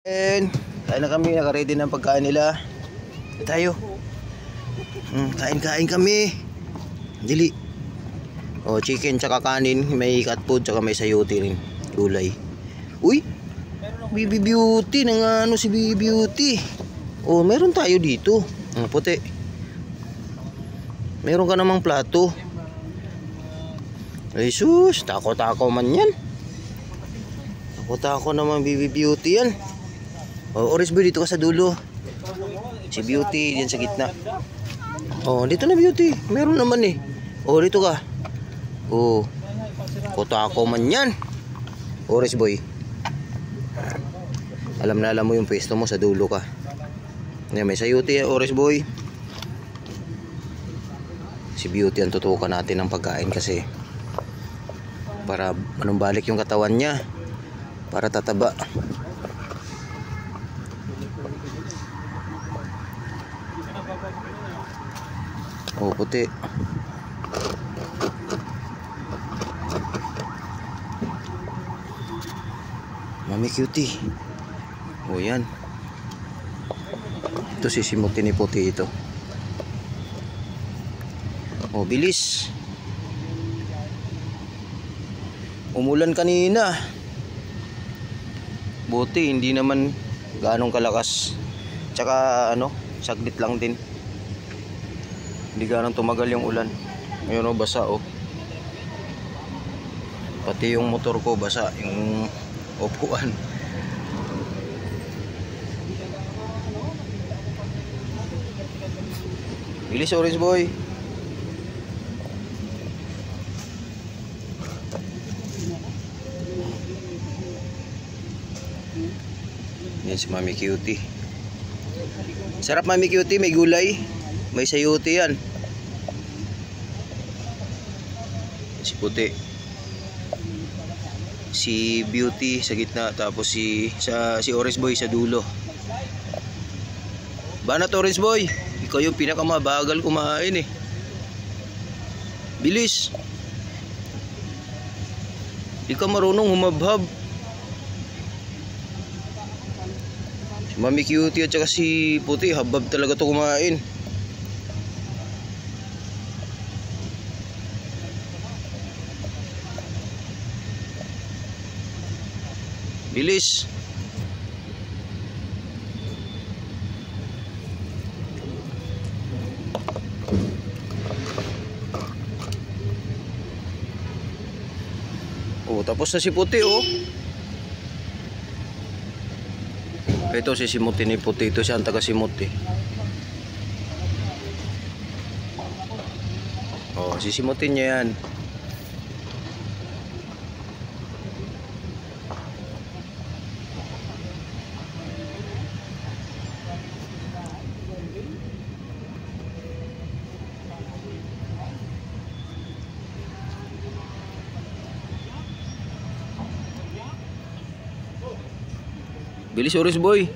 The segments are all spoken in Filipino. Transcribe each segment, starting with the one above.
And kain na kami, naka-ready ng pagkain nila. Tayo. Kain kami. Dili. Oh, chicken tsaka kanin, may cat food tsaka may sayote rin, gulay. Uy, Bibi Beauty, nang si Bibi Beauty. Oh, meron tayo dito. Ang puti. Meron ka namang plato. Ay sus, tako man yan. Tako naman Bibi Beauty yan. Oh, Orange Boy, dito ka sa dulo. Si Beauty diyan sa gitna. Oh, dito na Beauty. Meron naman eh. Oh, dito ka. Oh. Tako man yan. Orange Boy. Alam mo yung pwesto mo, sa dulo ka. May sayote Orange Boy. Si Beauty ang tutukan natin ng pagkain kasi para manumbalik yung katawan niya, para tataba. Oh, puti. Mami Cutie. Oh, yan. Ito sisimutin ni puti ito. Oh, bilis. Umulan kanina. Buti hindi naman ganong kalakas. Tsaka saglit lang din. Hindi ganong tumagal yung ulan. Ngayon basa oh. Pati yung motor ko basa, yung upuan. Bilis Orange Boy. Yan si Mami Cutie. Sarap Mami Cutie, may gulay, may sayote yan. Si puti, si Beauty sa gitna, tapos si Orange Boy sa dulo. Banat Orange Boy, ikaw yung pinakamabagal kumain eh. Bilis. Di ka marunong humabhab. Si Mami Cutie at saka si puti, habab talaga to kumain. Bilis. Oh, tapos na si puti oh. Ito sisimutin ni puti. Ito siya ang taga-simut eh. Oh, sisimutin niya yan. Bilis Orange Boy.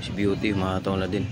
Si Beauty umataw na din.